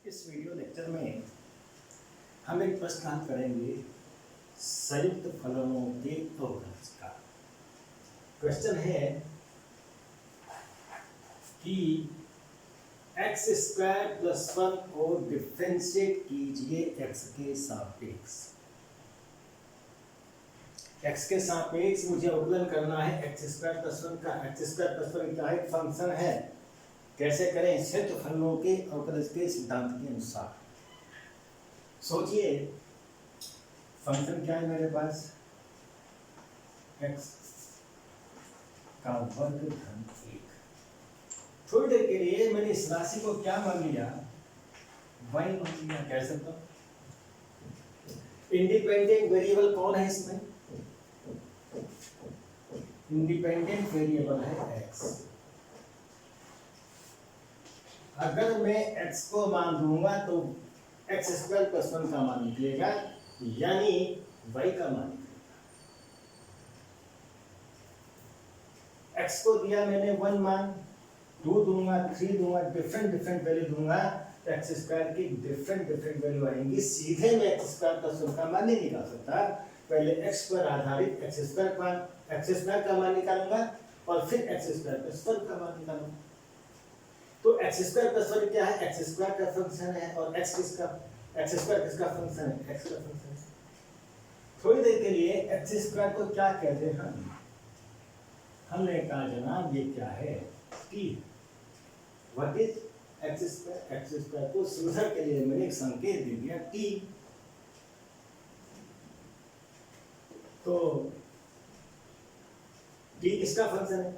इस video lecture में हम एक प्रश्न हल करेंगे संयुक्त फलनों के अवकलज का। क्वेश्चन है कि एक्स स्क्वायर प्लस 1 को डिफरेंशिएट कीजिए एक्स के सापेक्ष। एक्स के सापेक्ष मुझे अवकलन करना है एक्स स्क्वायर प्लस 1 का। एक्स स्क्वायर प्लस 1 का एक फंक्शन है। कैसे करें? संयुक्त फलनों के अवकलज के सिद्धांत के अनुसार। सोचिए फंक्शन क्या है मेरे पास, x का वर्ग धन 1। थोड़ी देर के लिए मैंने इस राशि को क्या मान लिया, y मान लिया। कह सकता हूं इंडिपेंडेंट वेरिएबल कौन है इसमें? इंडिपेंडेंट वेरिएबल है x। अगर मैं x को मान दूंगा तो एक्स स्क्वायर प्लस 1 का मान निकलेगा, यानी y का मान निकलेगा। x को दिया मैंने 1 मान, 2 दूंगा, 3 दूंगा, डिफरेंट वैल्यू दूंगा तो एक्स स्क्वायर की डिफरेंट वैल्यू आएंगी। सीधे मैं एक्स स्क्वायर प्लस 1 का मान नहीं निकाल सकता। पहले x पर आधारित एक्स स्क्वायर का मान निकालूंगा और फिर एक्स स्क्वायर प्लस 1 का मान निकालूंगा। तो एक्स स्क्वायर प्लस 1 क्या है? एक्स स्क्वायर का फंक्शन है और एक्स स्क्वायर किसका फंक्शन है? एक्स का फंक्शन है। थोड़ी देर के लिए एक्स स्क्वायर को क्या कहते हैं? हमने कहा जनाब ये क्या है? t। What is x square? X square को सुविधा के लिए मैंने एक संकेत दे दिया t। तो t किसका फंक्शन है?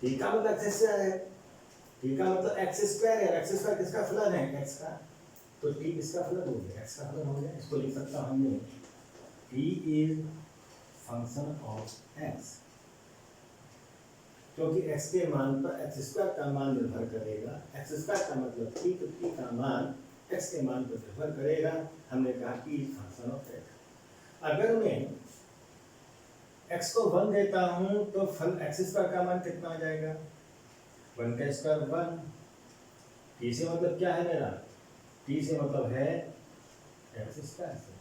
t का मतलब एक्स स्क्वायर है। t का मतलब एक्स स्क्वायर है। एक्स स्क्वायर किसका फलन है? x का। तो t किसका फलन हो गया? x का फलन हो गया। इसको लिख सकता हूं हमने t is function of x, क्योंकि x के मान पर एक्स स्क्वायर का मान निर्भर करेगा। एक्स स्क्वायर का मतलब t, तो t का मान x के मान पर निर्भर करेगा। हमने कहा t is function of x। अगर मैं x को 1 देता हूं तो फल एक्स स्क्वायर का मान कितना आ जाएगा? 1 का स्क्वायर 1। t से मतलब क्या है मेरा? t से मतलब है एक्स स्क्वायर से।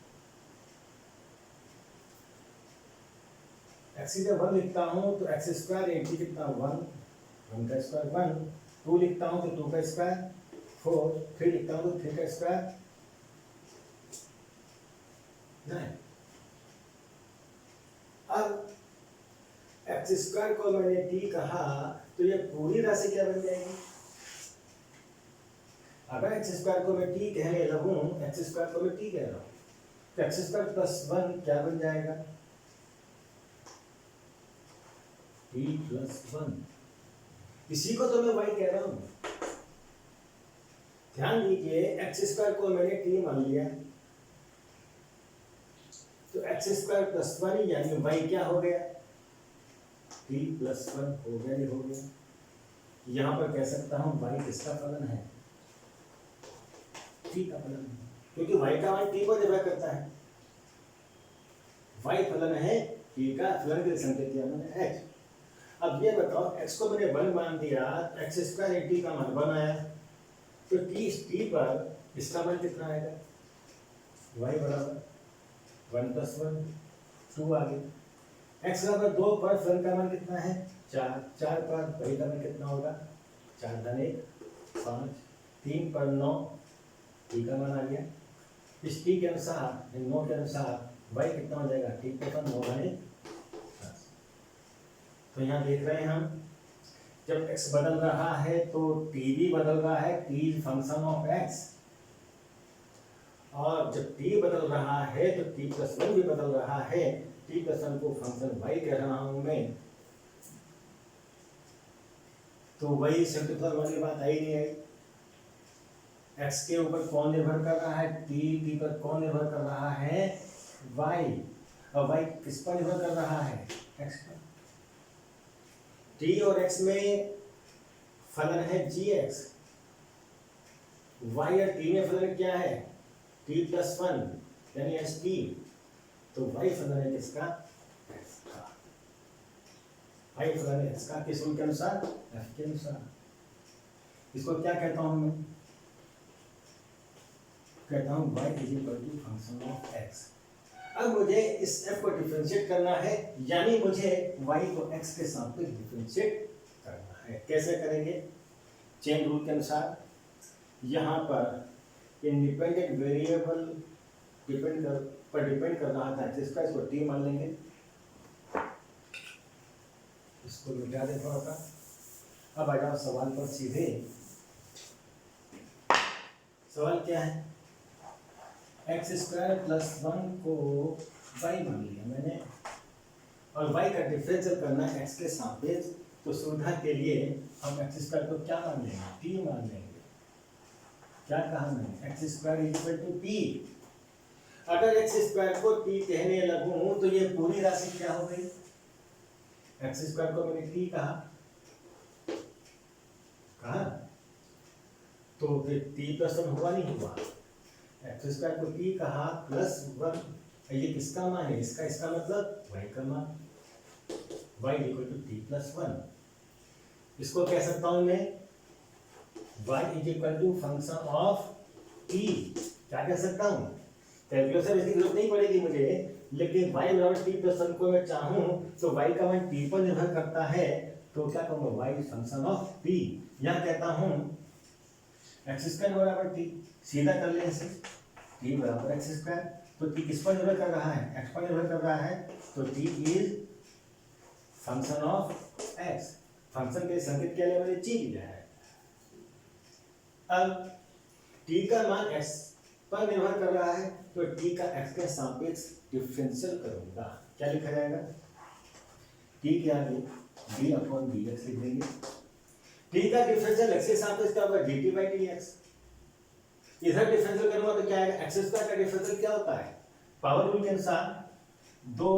x से 1 लिखता हूं तो एक्स स्क्वायर इंटू कितना? 1 का स्क्वायर 1। 2 लिखता हूं तो 2 का स्क्वायर 4। 3 लिखता हूं तो 3 का स्क्वायर 9। अब एक्स स्क्वायर को मैंने t कहा तो ये पूरी राशि क्या बन जाएगी? अगर एक्स स्क्वायर को मैं t कहने लगूं, एक्स स्क्वायर को मैं t कह रहा हूं, तो एक्स स्क्वायर प्लस 1 क्या बन जाएगा? t plus 1। इसी को तो मैं y कह रहा हूं। ध्यान दीजिए एक्स स्क्वायर को मैंने t मान लिया तो एक्स स्क्वायर प्लस 1 यानी y क्या हो गया? t प्लस 1 हो गया। नहीं हो गया? यहां पर कह सकता हूं y किसका फलन है? t का फलन है, क्योंकि y का मान t पर निर्भर करता है। y फलन है t का। फलन के संकेत दिया मैंने h। अब ये बताओ x को मैंने 1 मान दिया, एक्स स्क्वायर t का मान 1 आया, तो t पर इसका मान कितना आएगा? y बराबर 1 प्लस 1 2 आ गया। x बराबर 2 पर फलन का मान कितना है? 4। 4 पर y का मान कितना होगा? 4 धन 1 5। 3 पर 9 t का मान आ गया। इस t के अनुसार, 9 के अनुसार y कितना हो जाएगा? t पर 9 धन 1 10। तो यहाँ देख रहे हैं हम जब x बदल रहा है तो t भी बदल रहा है। t is function of x। और जब t बदल रहा है तो t प्लस 1 भी बदल रहा है। t प्लस 1 को फंक्शन y कह रहा हूं मैं, तो वही संयुक्त फलन वाली बात आई नहीं आई। x के ऊपर कौन निर्भर कर रहा है? t पर कौन निर्भर कर रहा है? y। और y किस पर निर्भर कर रहा है? x पर। t और x में फलन है gx। y और t में फलन क्या है? t प्लस 1 यानी st। तो y फलन है किसका? x का। y फलन है x का। किस रूल के अनुसार? f के अनुसार। इसको क्या कहता हूं मैं? कहता हूँ y is equal to function of x। अब मुझे इस f को डिफरेंशिएट करना है, यानी मुझे y को x के सापेक्ष डिफरेंशिएट करना है। कैसे करेंगे? चेन रूल के अनुसार यहाँ पर इंडिपेंडेंट वेरिएबल डिपेंड कर रहा था x स्क्वायर, इसको t मान लेंगे, इसको मिटा दे थोड़ा सा। अब आ जाओ सवाल पर सीधे। सवाल क्या है? एक्स स्क्वायर प्लस 1 को y मान लिया मैंने, और y का डिफरेंशियल करना है x के सापेक्ष। तो सुविधा के लिए हम एक्स स्क्वायर को क्या मान लेंगे? t मान लेंगे। क्या कहा मैंने? X square equal to t. अगर एक्स स्क्वायर को t कहने लगूं तो ये पूरी राशि क्या हो गई? एक्स स्क्वायर को मैंने t कहा, तो फिर t प्लस 1 हुआ नहीं हुआ? एक्स स्क्वायर को t कहा प्लस 1, ये किसका मान है? इसका मतलब y का मान, y equal to t plus 1। इसको कह सकता हूं मैं y is equal to function of t। क्या कह सकता हूं? कैलकुलेशन इसकी जरूरत नहीं पड़ेगी मुझे, लेकिन y बराबर t प्लस 1 को मैं चाहूं तो y का मान t पर निर्भर करता है, तो क्या कहूंगा? y function of t। यहां कहता हूं एक्स स्क्वायर बराबर टी, सीधा कर ले इसे, टी बराबर एक्स स्क्वायर। तो टी किस पर निर्भर कर रहा है? एक्स पर निर्भर कर रहा है, तो T is function of x. Function के संकेत के लिए मैंने ची लिया है। अब टी का मान एक्स पर निर्भर कर रहा है, तो टी का एक्स के सापेक्ष डिफरेंशियल करूंगा। क्या लिखा जाएगा? टी के आगे डी अपॉन डी एक्स लिख देंगे। टी का डिफरेंशियल एक्स के सापेक्ष क्या होगा? dt by D x. इधर डिफरेंशियल करूंगा तो क्या आएगा? एक्स स्क्वायर का डिफरेंशियल क्या होता है? पावर रूल के अनुसार दो,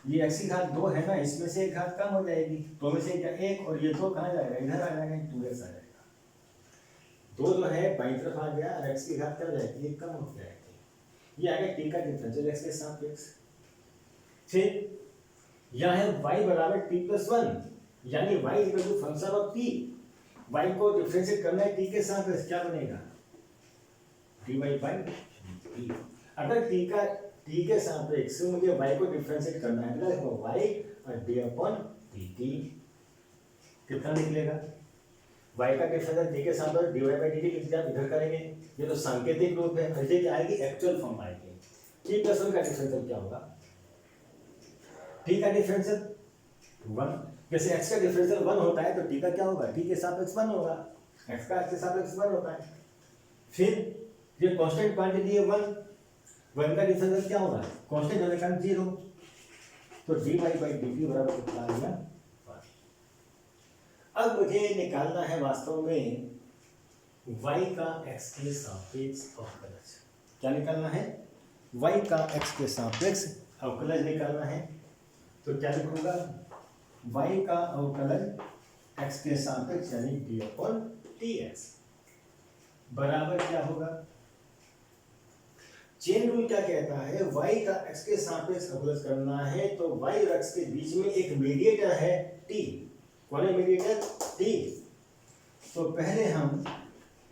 ये एक्स की घात 2 है ना, इसमें से एक घात कम हो जाएगी, 2 में से एक, और ये 2 कहाँ जाएगा? इधर आ जाएगा, 2x आ जाएगा। 2 जो है बाईं तरफ आ गया, और एक्स की घात क्या हो जाएगी? ये कम हो जाएगी। ये आ गया टी का डिफरेंशियल एक्स के सापेक्ष। फिर यहाँ है y बराबर t प्लस 1, यानी y equal to function of t। y को डिफरेंशिएट करना है t के सापेक्ष, क्या बनेगा? dy by dt। अगर t के सापेक्ष मुझे y को डिफरेंशिएट करना है, तो y और d अपॉन dt कितना निकलेगा? y का डिफरेंशियल t के सापेक्ष dy बाई dt लिख दिया, इधर करेंगे, ये तो सांकेतिक रूप है, ऐसे क्या आएगी? एक्चुअल फॉर्म आएगी। t प्लस 1 का डिफरेंशियल क्या होगा? t का डिफरेंशियल 1, जैसे x का डिफरेंशियल 1 होता है तो t का क्या होगा? t के सापेक्ष 1 होगा, x का x के सापेक्ष 1 होता है। फिर ये कांस्टेंट क्वांटिटी है 1 का डिफरेंशियल क्या होगा? कांस्टेंट होने का 0, तो dy बाई dt बराबर कितना आ गया? 1। अब मुझे निकालना है वास्तव में y का x के सापेक्ष अवकलज। क्या निकालना है? y का x के सापेक्ष अवकलज निकालना है। तो क्या लिखूंगा? y का अवकलज x के सापेक्ष यानी d अपॉन dx बराबर क्या होगा? चेन रूल क्या कहता है? y का x के सापेक्ष अवकलज करना है तो y और x के बीच में एक मीडिएटर है t। कौन है मीडिएटर? t। तो पहले हम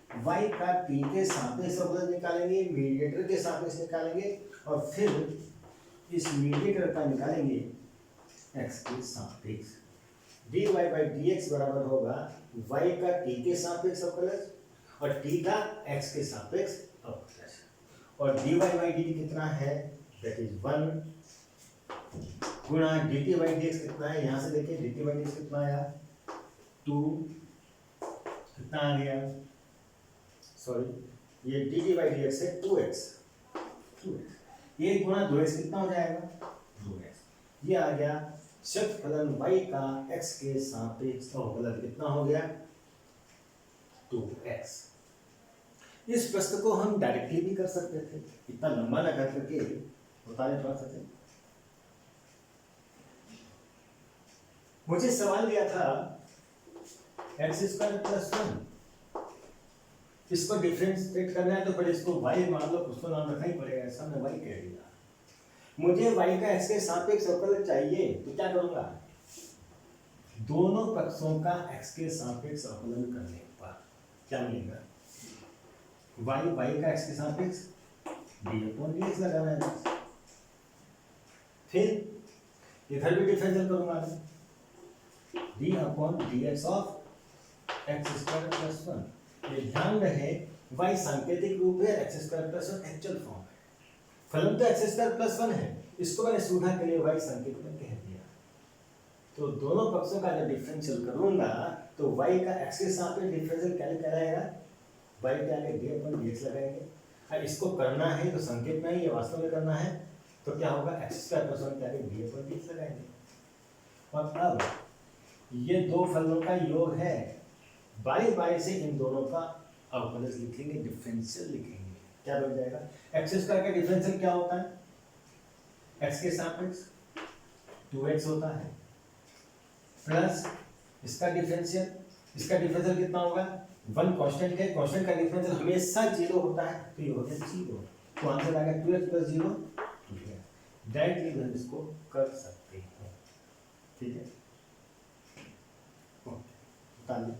y का t के सापेक्ष अवकलज निकालेंगे, मीडिएटर के सापेक्ष निकालेंगे, और फिर इस मीडिएटर का निकालेंगे x के सापेक्ष। dy बाई dx बराबर होगा y का t के सापेक्ष अवकलज और t का x के सापेक्ष अवकलज, और dy बाई dt कितना है? दैट इज 1 गुणा dt बाई dx कितना है? यहाँ से देखिए dt बाई dx कितना आया? 2। कितना आ गया? सॉरी, ये dt बाई dx है 2x। 1 गुणा 2x कितना हो जाएगा? 2x। ये आ गया क्षेत्रफलन y का x के सापेक्ष अवकलज कितना हो गया? 2x। इस प्रश्न को हम डायरेक्टली भी कर सकते थे, इतना लंबा ना कर करके बता दे थोड़ा सा। मुझे सवाल दिया था एक्स स्क्वायर प्लस 1, इसको डिफरेंशिएट करना है तो पहले इसको y मान लो, उसको नाम रखना ही पड़ेगा, ऐसा मैं y कह दिया। मुझे y का x के सापेक्ष अवकलज चाहिए, तो क्या करूंगा? दोनों पक्षों का x के सापेक्ष अवकलन करने पर क्या मिलेगा? वाई का एक्स के सापेक्ष डी अपॉन डी एक्स लगाना है बस। फिर इधर भी डिफरेंशियल करूंगा D upon D x of x square plus one. ये ध्यान रहे वाई सांकेतिक रूप है, x square plus one actual form है। फलन तो एक्स स्क्वायर प्लस वन है, इसको मैंने सुविधा के लिए वाई संकेत में कह दिया। तो दोनों पक्षों का जब डिफरेंशियल करूंगा तो y का x के सापेक्ष डिफरेंशियल क्या कहलाएगा, y के आगे d अपन dx लगाएंगे। अब इसको करना है तो संकेत में ही, ये वास्तव में करना है तो क्या होगा, x स्क्वायर प्लस वन के आगे d अपन dx लगाएंगे। और अब ये दो फलनों का योग है, बारी बारी से इन दोनों का अवकलज लिखेंगे, डिफरेंशियल लिखेंगे। क्या बन जाएगा, एक्स स्क्वायर का डिफरेंशियल क्या होता है, x के सापेक्ष 2x होता है प्लस इसका डिफरेंशियल कितना होगा, वन कांस्टेंट है, कांस्टेंट का डिफरेंशियल हमेशा जीरो होता है तो ये हो गया जीरो। तो आंसर आ गया 2x प्लस जीरो। डायरेक्टली हम इसको कर सकते हैं। ठीक है, ताली।